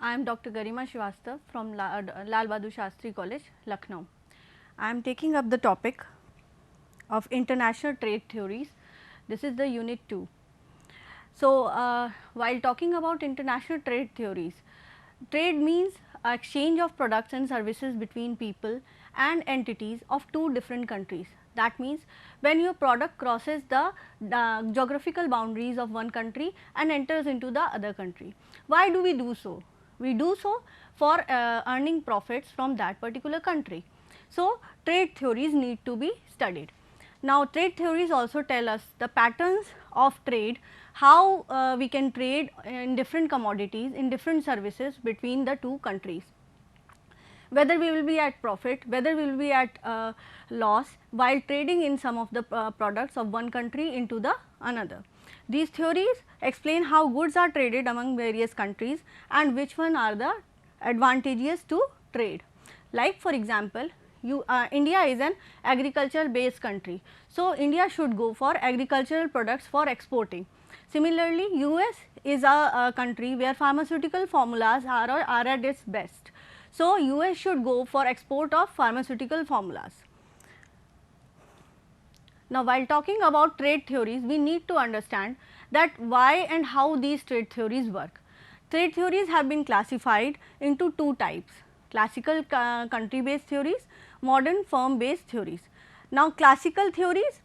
I am Dr. Garima Srivastav from Lal Bahadur Shastri College, Lucknow. I am taking up the topic of international trade theories. This is the unit 2. So, while talking about international trade theories, trade means exchange of products and services between people and entities of two different countries. That means, when your product crosses the geographical boundaries of one country and enters into the other country. Why do we do so? We do so for earning profits from that particular country. So, trade theories need to be studied. Now, trade theories also tell us the patterns of trade, how we can trade in different commodities, in different services between the two countries, whether we will be at profit, whether we will be at loss while trading in some of the products of one country into the another. These theories explain how goods are traded among various countries and which one are the advantageous to trade. Like for example, India is an agricultural based country. So, India should go for agricultural products for exporting. Similarly, US is a country where pharmaceutical formulas are at its best. So, US should go for export of pharmaceutical formulas. Now, while talking about trade theories, we need to understand that why and how these trade theories work. Trade theories have been classified into two types: classical country based theories, modern firm based theories. Now, classical theories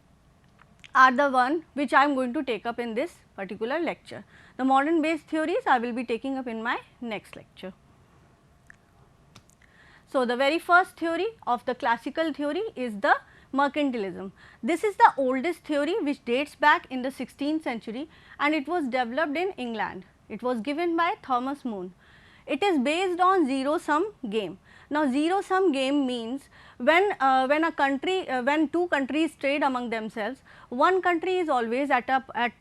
are the one which I am going to take up in this particular lecture. The modern based theories I will be taking up in my next lecture. So, the very first theory of the classical theory is the mercantilism. This is the oldest theory which dates back in the 16th century and it was developed in England. It was given by Thomas More. It is based on zero sum game. Now, zero sum game means when two countries trade among themselves, one country is always at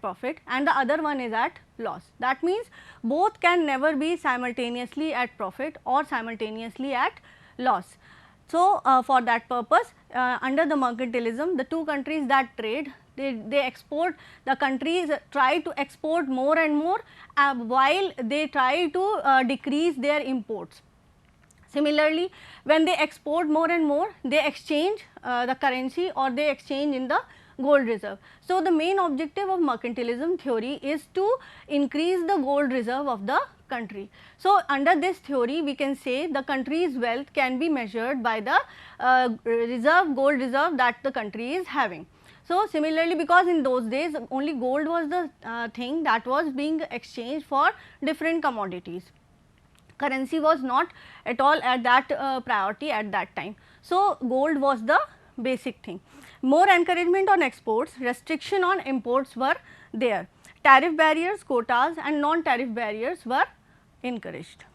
profit and the other one is at loss. That means both can never be simultaneously at profit or simultaneously at loss. So, for that purpose, under the mercantilism, the two countries that trade, they export, the countries try to export more and more while they try to decrease their imports. Similarly, when they export more and more, they exchange the currency or they exchange in the gold reserve. So, the main objective of mercantilism theory is to increase the gold reserve of the country. So, under this theory we can say the country's wealth can be measured by the gold reserve that the country is having. So, similarly, because in those days only gold was the thing that was being exchanged for different commodities. Currency was not at all at that priority at that time. So, gold was the basic thing. More encouragement on exports, restriction on imports were there. Tariff barriers, quotas and non-tariff barriers were encouraged.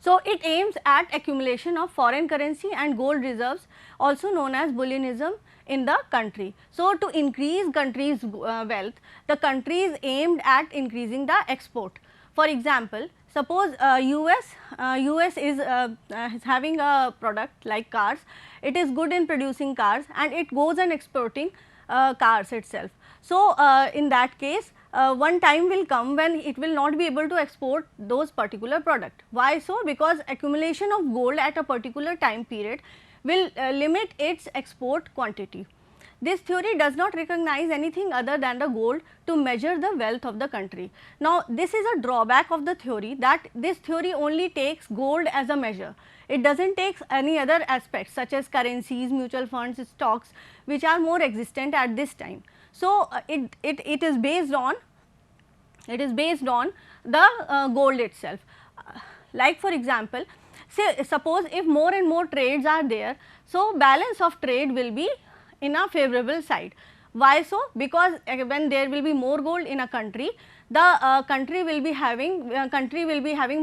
So, it aims at accumulation of foreign currency and gold reserves, also known as bullionism in the country. So, to increase country's wealth, the country is aimed at increasing the export. For example, suppose US is having a product like cars, it is good in producing cars and it goes and exporting cars itself. So, in that case one time will come when it will not be able to export those particular product. Why so? Because accumulation of gold at a particular time period will limit its export quantity. This theory does not recognize anything other than the gold to measure the wealth of the country. Now, this is a drawback of the theory, that this theory only takes gold as a measure. It does not take any other aspects such as currencies, mutual funds, stocks which are more existent at this time. So, it is based on the gold itself. Like for example, say suppose if more and more trades are there, so balance of trade will be in a favorable side. Why so? Because when there will be more gold in a country, the country will be having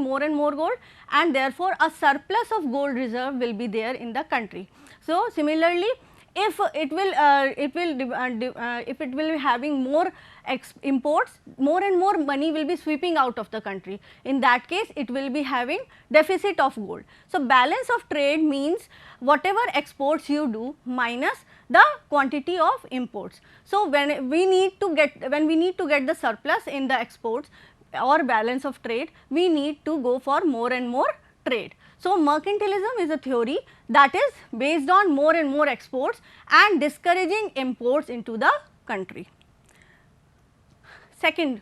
more and more gold and therefore, a surplus of gold reserve will be there in the country. So, similarly, if it will be having more imports, more and more money will be sweeping out of the country. In that case, it will be having deficit of gold. So, balance of trade means whatever exports you do minus the quantity of imports. So, when we need to get the surplus in the exports, or balance of trade, we need to go for more and more trade. So, mercantilism is a theory that is based on more and more exports and discouraging imports into the country. Second,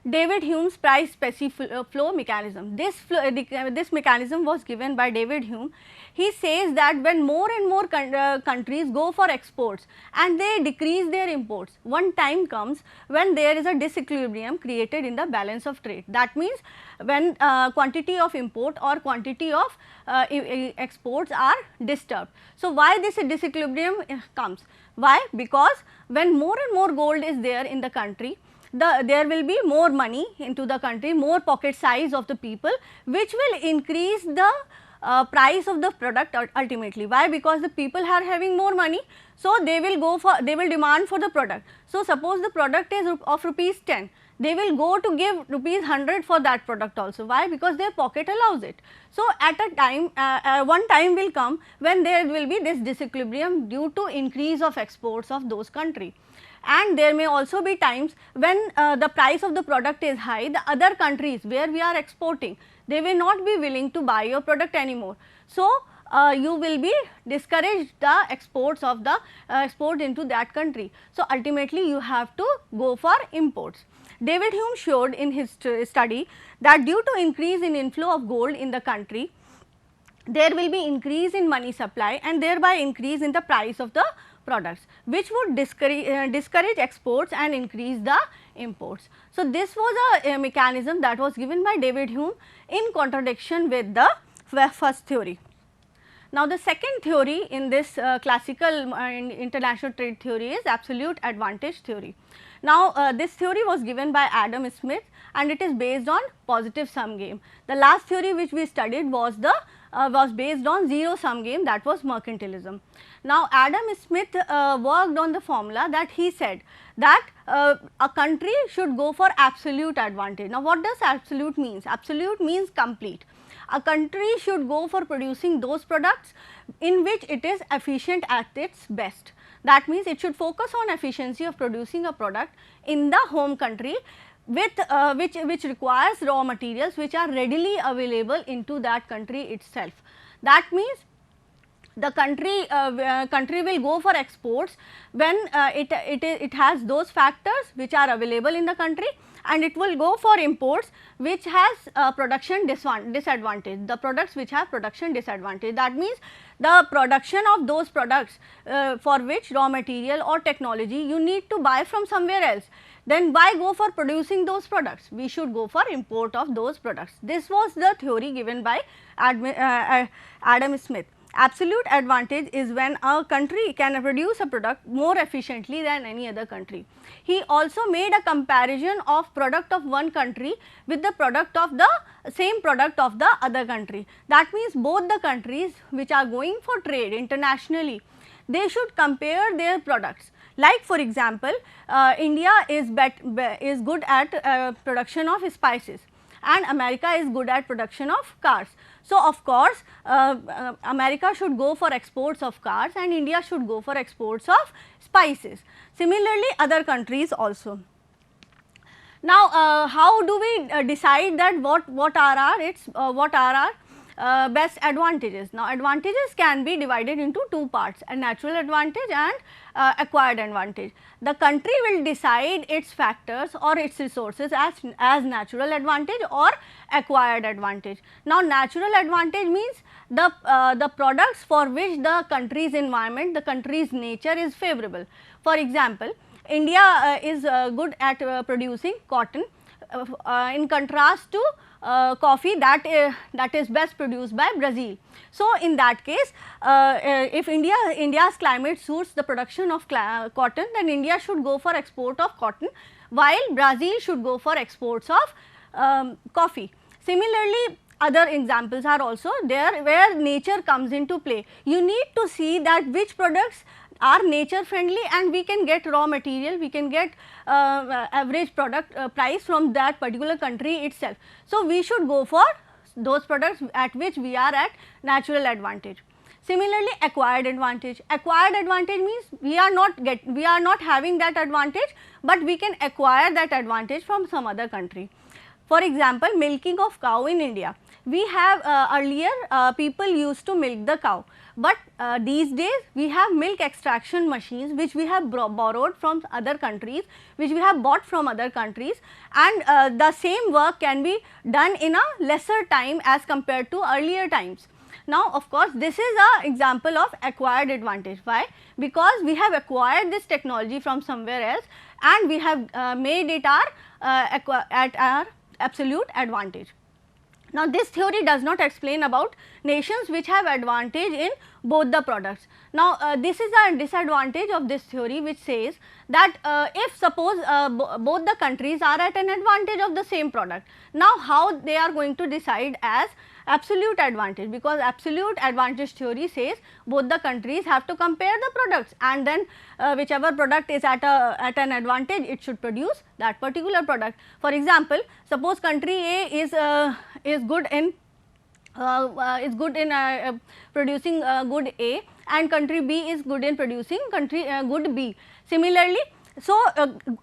David Hume's price specific flow mechanism. This mechanism was given by David Hume. He says that when more and more countries go for exports and they decrease their imports, one time comes when there is a disequilibrium created in the balance of trade. That means when quantity of import or quantity of exports are disturbed. So, why this disequilibrium comes? Why? Because when more and more gold is there in the country, there will be more money into the country, more pocket size of the people, which will increase the price of the product ultimately. Why? Because the people are having more money, so they will demand for the product. So, suppose the product is of rupees 10, they will go to give rupees 100 for that product also. Why? Because their pocket allows it. So, at a time one time will come when there will be this disequilibrium due to increase of exports of those country. And there may also be times when the price of the product is high, the other countries where we are exporting, they will not be willing to buy your product anymore. So, you will be discouraged the exports of the export into that country. So, ultimately you have to go for imports. David Hume showed in his study that due to increase in inflow of gold in the country, there will be increase in money supply and thereby increase in the price of the products, which would discourage exports and increase the imports. So, this was a mechanism that was given by David Hume in contradiction with the first theory. Now, the second theory in this classical international trade theory is absolute advantage theory. Now, this theory was given by Adam Smith and it is based on positive sum game. The last theory which we studied was based on zero sum game, that was mercantilism. Now, Adam Smith worked on the formula that he said that a country should go for absolute advantage. Now, what does absolute means? Absolute means complete. A country should go for producing those products in which it is efficient at its best. That means it should focus on efficiency of producing a product in the home country with which requires raw materials which are readily available into that country itself. That means the country will go for exports when it has those factors which are available in the country, and it will go for imports which has production disadvantage, the products which have production disadvantage. That means the production of those products for which raw material or technology you need to buy from somewhere else, then why go for producing those products? We should go for import of those products. This was the theory given by Adam Smith. Absolute advantage is when a country can produce a product more efficiently than any other country. He also made a comparison of product of one country with the product of the same product of the other country. That means both the countries which are going for trade internationally, they should compare their products. Like for example, India is good at production of spices and America is good at production of cars. So, of course, America should go for exports of cars and India should go for exports of spices. Similarly, other countries also. Now, how do we decide that what are our best advantages? Now, advantages can be divided into two parts, a natural advantage and acquired advantage. The country will decide its factors or its resources as natural advantage or acquired advantage. Now, natural advantage means the products for which the country's environment, the country's nature is favorable. For example, India is good at producing cotton in contrast to coffee that is best produced by Brazil. So, in that case, if India's climate suits the production of cotton, then India should go for export of cotton, while Brazil should go for exports of coffee. Similarly, other examples are also there where nature comes into play. You need to see that which products are nature friendly and we can get raw material, we can get average product price from that particular country itself. So, we should go for those products at which we are at natural advantage. Similarly, acquired advantage. Acquired advantage means we are not having that advantage, but we can acquire that advantage from some other country. For example, milking of cow in India. We have earlier people used to milk the cow, but these days we have milk extraction machines which we have borrowed from other countries, which we have bought from other countries, and the same work can be done in a lesser time as compared to earlier times. Now, of course, this is an example of acquired advantage. Why? Because we have acquired this technology from somewhere else and we have made it at our absolute advantage. Now, this theory does not explain about nations which have advantage in both the products. Now, this is a disadvantage of this theory, which says that if suppose both the countries are at an advantage of the same product, now how they are going to decide as absolute advantage, because absolute advantage theory says both the countries have to compare the products, and then whichever product is at an advantage, it should produce that particular product. For example, suppose country A is good in producing good A, and country B is good in producing good B. Similarly, so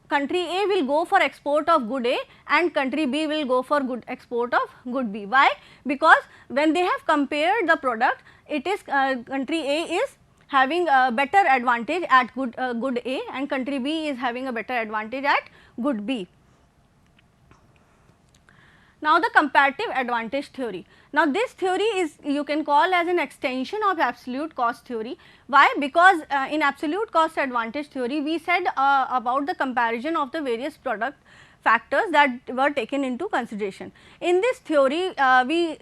country A will go for export of good A and country B will go for good export of good B. Why? Because when they have compared the product, it is country A is having a better advantage at good A and country B is having a better advantage at good B. Now, the comparative advantage theory. Now, this theory is, you can call as an extension of absolute cost theory. Why? Because in absolute cost advantage theory, we said about the comparison of the various product factors that were taken into consideration. In this theory, we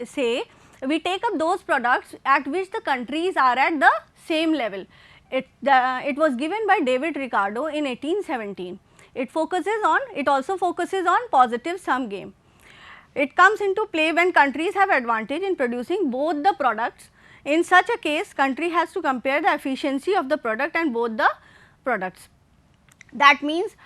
take up those products at which the countries are at the same level. It was given by David Ricardo in 1817. It also focuses on positive sum game. It comes into play when countries have advantage in producing both the products. In such a case, country has to compare the efficiency of the product and both the products. That means,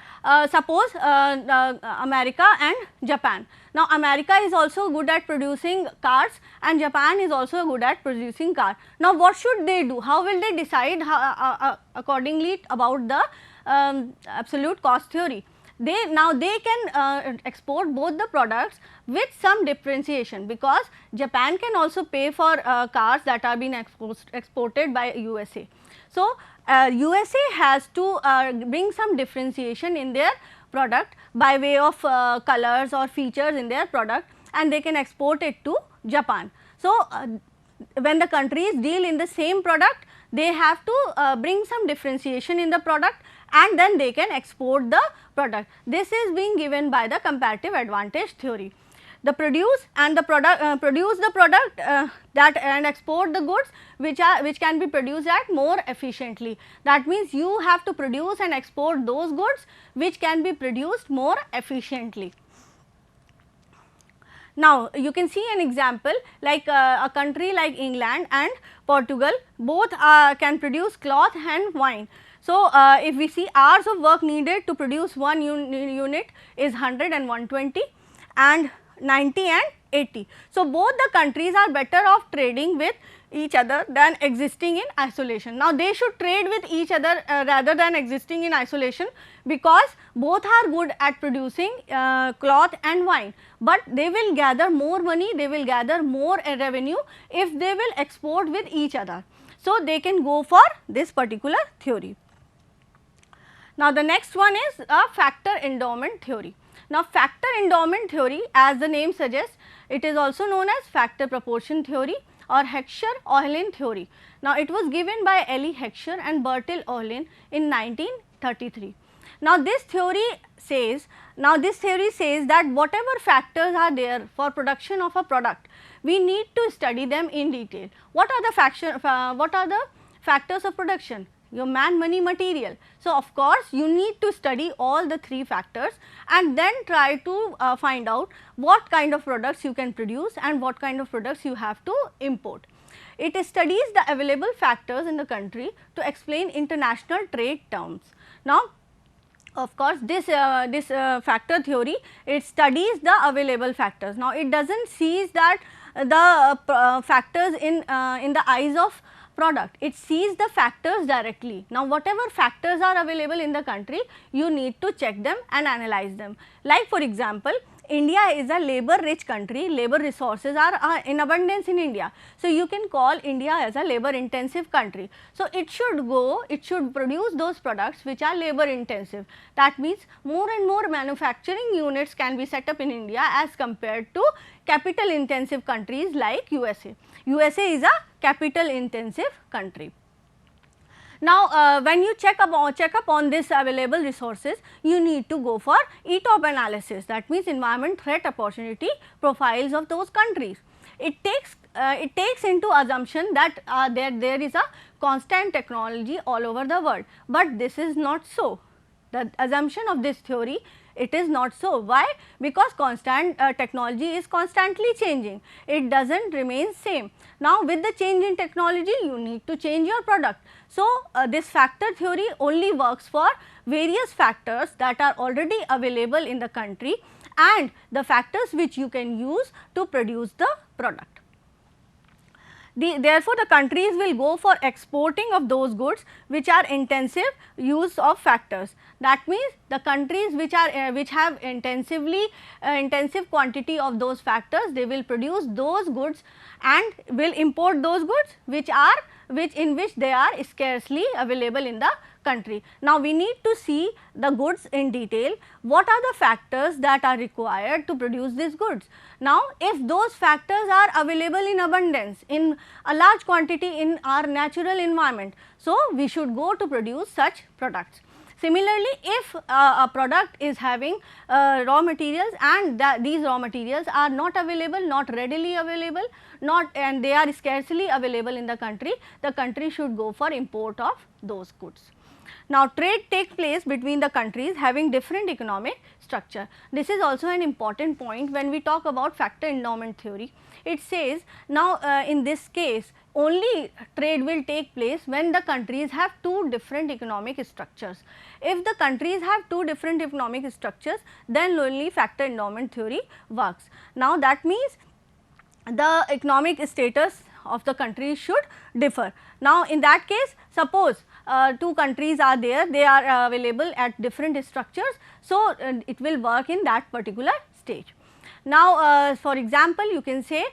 suppose America and Japan. Now, America is also good at producing cars and Japan is also good at producing cars. Now, what should they do? How will they decide accordingly about the absolute cost theory? They can export both the products with some differentiation, because Japan can also pay for cars that are being exported by USA. So, USA has to bring some differentiation in their product by way of colors or features in their product, and they can export it to Japan. So, when the countries deal in the same product, they have to bring some differentiation in the product and then they can export the product. This is being given by the comparative advantage theory. The produce the product and export the goods which can be produced at more efficiently. That means, you have to produce and export those goods which can be produced more efficiently. Now, you can see an example like a country like England and Portugal, both can produce cloth and wine. So, if we see hours of work needed to produce one unit is 100 and 120 and 90 and 80. So, both the countries are better off trading with each other than existing in isolation. Now, they should trade with each other rather than existing in isolation, because both are good at producing cloth and wine, but they will gather more money, they will gather more revenue if they will export with each other. So, they can go for this particular theory. Now, the next one is a factor endowment theory. Now, factor endowment theory, as the name suggests, it is also known as factor proportion theory or Heckscher-Ohlin theory. Now, it was given by Elie Heckscher and Bertil Ohlin in 1933. Now, this theory says that whatever factors are there for production of a product, we need to study them in detail. What are the factors of production? Your man, money, material. So, of course, you need to study all the three factors and then try to find out what kind of products you can produce and what kind of products you have to import. It studies the available factors in the country to explain international trade terms. Now, of course, this factor theory, it studies the available factors. Now, it does not seize that the factors in the eyes of product. It sees the factors directly. Now, whatever factors are available in the country, you need to check them and analyze them. Like for example, India is a labor rich country, labor resources are in abundance in India. So, you can call India as a labor intensive country. So, it should produce those products which are labor intensive. That means more and more manufacturing units can be set up in India as compared to capital intensive countries like USA. USA is a capital intensive country. Now, when you check upon this available resources, you need to go for ETOP analysis, that means environment threat opportunity profiles of those countries. It takes into assumption that there is a constant technology all over the world, but this is not so. The assumption of this theory, it is not so. Why? Because constant technology is constantly changing, it does not remain same. Now, with the change in technology, you need to change your product. So, this factor theory only works for various factors that are already available in the country and the factors which you can use to produce the product. Therefore, the countries will go for exporting of those goods which are intensive use of factors. That means, the countries which have intensive quantity of those factors, they will produce those goods and will import those goods which they are scarcely available in the country. Now, we need to see the goods in detail. What are the factors that are required to produce these goods? Now, if those factors are available in abundance in a large quantity in our natural environment, so we should go to produce such products. Similarly, if a product is having raw materials and these raw materials are not available, not readily available, and they are scarcely available in the country should go for import of those goods. Now, trade takes place between the countries having different economic structure. This is also an important point when we talk about factor endowment theory. It says now in this case only trade will take place when the countries have two different economic structures. If the countries have two different economic structures, then only factor endowment theory works. Now, that means the economic status of the country should differ. Now, in that case, suppose two countries are there, they are available at different structures. So, it will work in that particular stage. Now, for example, you can say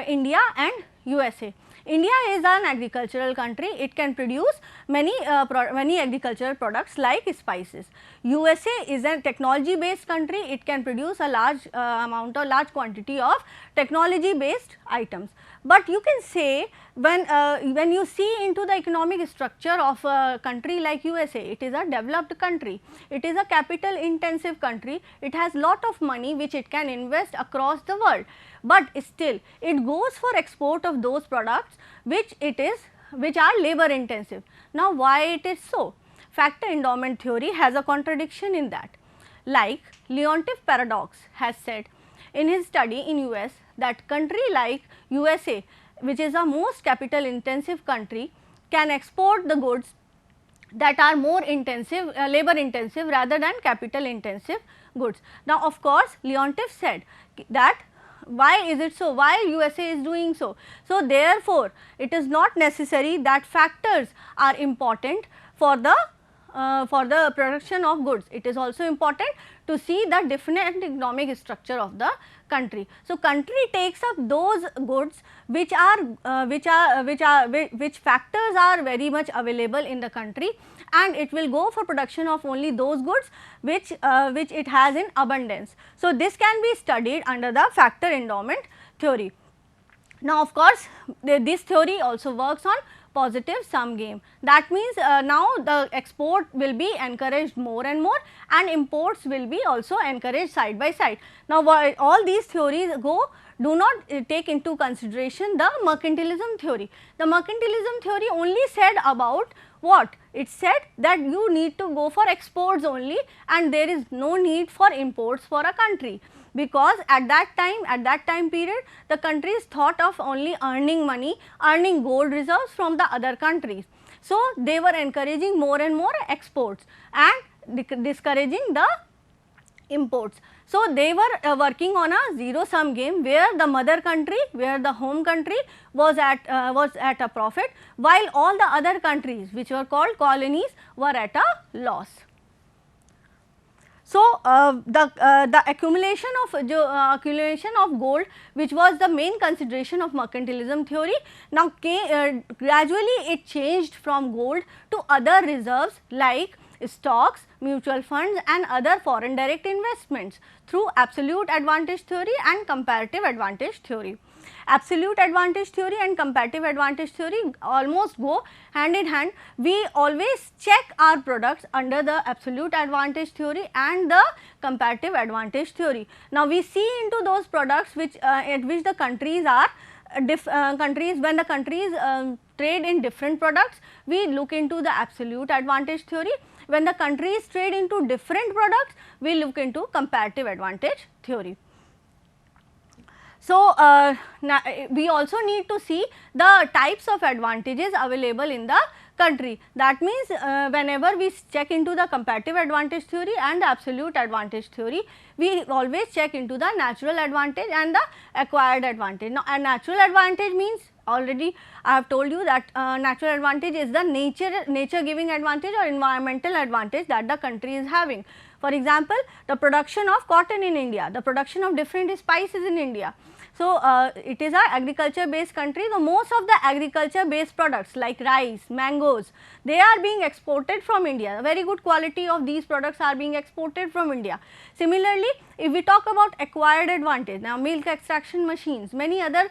India and USA. India is an agricultural country, it can produce many agricultural products like spices. USA is a technology based country, it can produce a large quantity of technology based items. But you can say when you see into the economic structure of a country like USA, it is a developed country, it is a capital intensive country, it has lot of money which it can invest across the world, but still it goes for export of those products which are labor intensive. Now, why it is so? Factor endowment theory has a contradiction in that. Like Leontief paradox has said in his study in US that country like USA, which is a most capital intensive country, can export the goods that are more intensive, labor intensive rather than capital intensive goods. Now, of course, Leontief said that why is it so? Why USA is doing so? So, therefore, it is not necessary that factors are important for the production of goods. It is also important to see the different economic structure of the country. So, country takes up those goods which factors are very much available in the country, and it will go for production of only those goods which it has in abundance. So, this can be studied under the factor endowment theory. Now, of course, this theory also works on positive sum game. That means, now the export will be encouraged more and more and imports will be also encouraged side by side. Now, all these theories do not take into consideration the mercantilism theory. The mercantilism theory only said about what? It said that you need to go for exports only and there is no need for imports for a country, because at that time period the countries thought of only earning money, earning gold reserves from the other countries. So, they were encouraging more and more exports and discouraging the imports. So, they were working on a zero sum game where the mother country, where the home country was at a profit, while all the other countries which were called colonies were at a loss. So, the accumulation of gold, which was the main consideration of mercantilism theory, now gradually it changed from gold to other reserves like stocks, mutual funds and other foreign direct investments through absolute advantage theory and comparative advantage theory. Absolute advantage theory and comparative advantage theory almost go hand in hand. We always check our products under the absolute advantage theory and the comparative advantage theory. Now, we see into those products which at which the countries are countries, when the countries trade in different products, we look into the absolute advantage theory. When the countries trade into different products, we look into comparative advantage theory. So, we also need to see the types of advantages available in the country. That means, whenever we check into the comparative advantage theory and the absolute advantage theory, we always check into the natural advantage and the acquired advantage. Now, a natural advantage means, already I have told you that natural advantage is the nature giving advantage or environmental advantage that the country is having. For example, the production of cotton in India, the production of different spices in India. So, it is a agriculture based country. So, most of the agriculture based products like rice, mangoes, they are being exported from India. A very good quality of these products are being exported from India. Similarly, if we talk about acquired advantage, now milk extraction machines, many other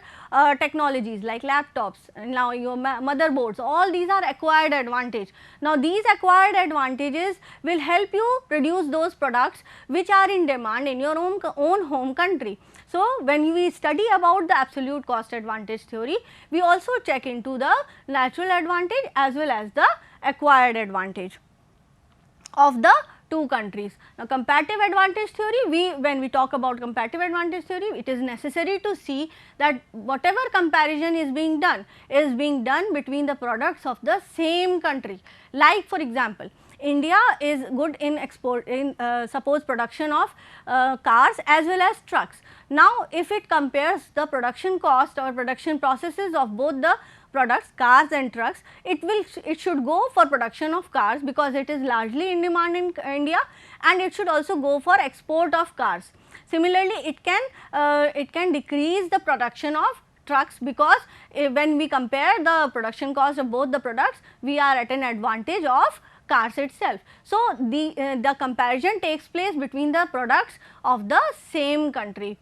technologies like laptops, now your motherboards, all these are acquired advantage. Now, these acquired advantages will help you produce those products which are in demand in your own home country. So, when we study about the absolute cost advantage theory, we also check into the natural advantage as well as the acquired advantage of the two countries. Now, comparative advantage theory, when we talk about comparative advantage theory, it is necessary to see that whatever comparison is being done between the products of the same country. Like for example, India is good in suppose production of cars as well as trucks. Now, if it compares the production cost or production processes of both the products, cars and trucks, it should go for production of cars because it is largely in demand in India, and it should also go for export of cars. Similarly, it can decrease the production of trucks because when we compare the production cost of both the products, we are at an advantage of cars itself. So, the comparison takes place between the products of the same country.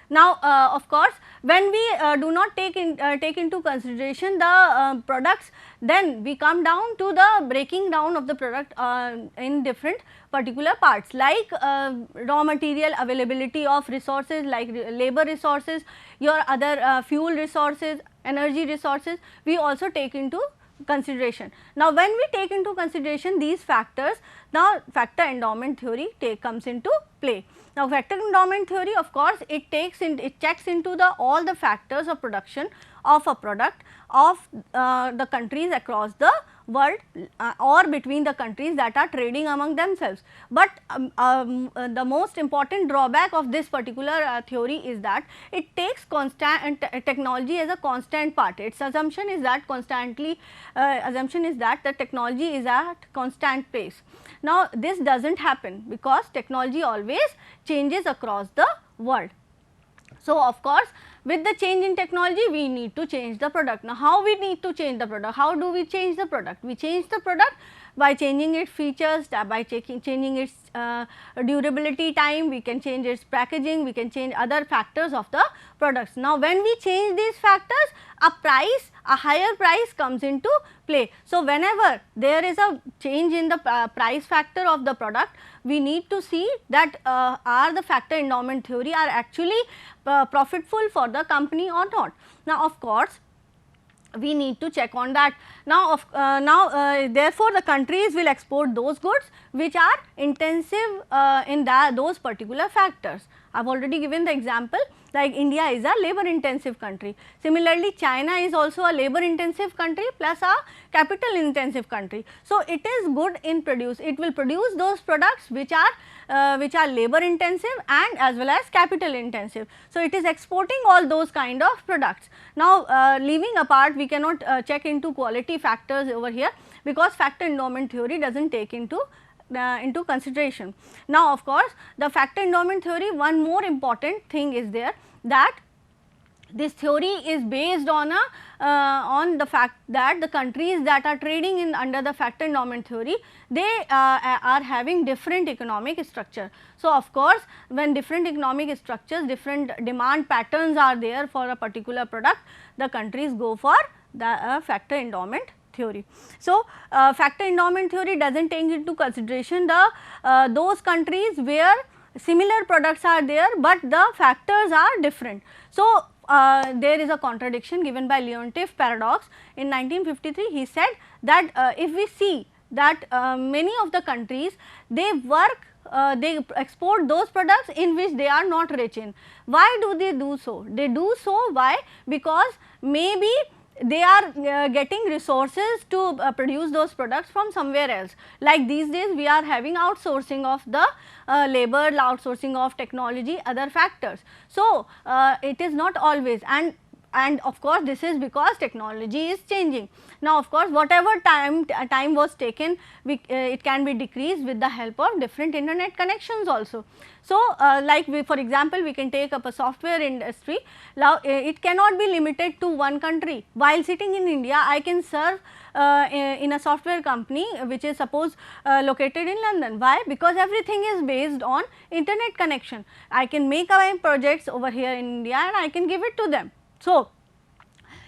Now, of course, when we do not take into consideration the products, then we come down to the breaking down of the product in different particular parts like raw material availability of resources like labor resources, your other fuel resources, energy resources, we also take into consideration. Now, when we take into consideration these factors, now factor endowment theory comes into play. Now, factor endowment theory, of course, it checks into all the factors of production of a product of the countries across the world or between the countries that are trading among themselves. But the most important drawback of this particular theory is that it takes constant technology as a constant part. Its assumption is that the technology is at constant pace. Now, this does not happen because technology always changes across the world. So, of course, with the change in technology, we need to change the product. Now, how we need to change the product? How do we change the product? We change the product by changing its features, by changing its durability time, we can change its packaging, we can change other factors of the products. Now, when we change these factors, a higher price comes into play. So, whenever there is a change in the price factor of the product, we need to see that are the factor endowment theory are actually profitable for the company or not. Now, of course, we need to check on that. Therefore, the countries will export those goods which are intensive in those particular factors. I have already given the example, like India is a labor intensive country. Similarly, China is also a labor intensive country plus a capital intensive country. So, it is good in it will produce those products which are labor intensive and as well as capital intensive. So, it is exporting all those kind of products. Now, leaving apart, we cannot check into quality factors over here, because factor endowment theory does not take into consideration. Now, of course, the factor endowment theory, one more important thing is there, that this theory is based on the fact that the countries that are trading in under the factor endowment theory, they are having different economic structure. So, of course, when different economic structures, different demand patterns are there for a particular product, the countries go for the factor endowment theory. So, factor endowment theory does not take into consideration the those countries where similar products are there, but the factors are different. So, there is a contradiction given by Leontief paradox. In 1953, he said that if we see that many of the countries, they they export those products in which they are not rich in. Why do they do so? They do so why? Because maybe they are getting resources to produce those products from somewhere else. Like these days we are having outsourcing of the labor, outsourcing of technology, other factors. So, it is not always, and of course, this is because technology is changing. Now, of course, whatever time was taken, it can be decreased with the help of different internet connections also. So, like for example, we can take up a software industry. Now, it cannot be limited to one country. While sitting in India, I can serve in a software company which is suppose located in London. Why? Because everything is based on internet connection. I can make my projects over here in India and I can give it to them. So,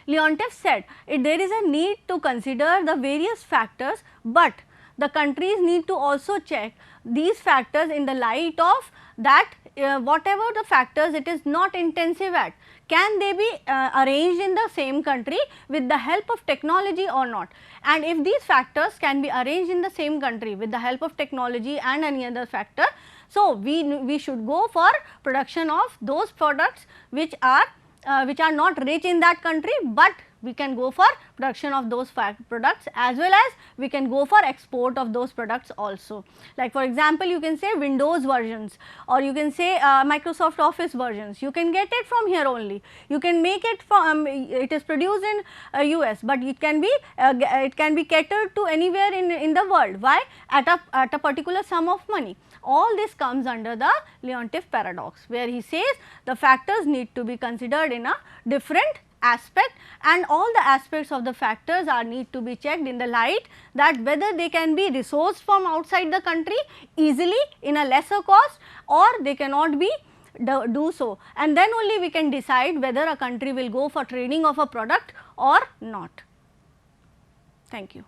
Leontief said there is a need to consider the various factors, but the countries need to also check these factors in the light of that whatever the factors it is not intensive at, can they be arranged in the same country with the help of technology or not. And if these factors can be arranged in the same country with the help of technology and any other factor, so we should go for production of those products which are not rich in that country, but we can go for production of those products, as well as we can go for export of those products also. Like for example, you can say Windows versions, or you can say Microsoft Office versions, you can get it from here only. You can make it from it is produced in US, but it can be catered to anywhere in the world. Why? At a particular sum of money. All this comes under the Leontief paradox, where he says the factors need to be considered in a different aspect, and all the aspects of the factors are need to be checked in the light that whether they can be resourced from outside the country easily in a lesser cost, or they cannot be do so, and then only we can decide whether a country will go for trading of a product or not. Thank you.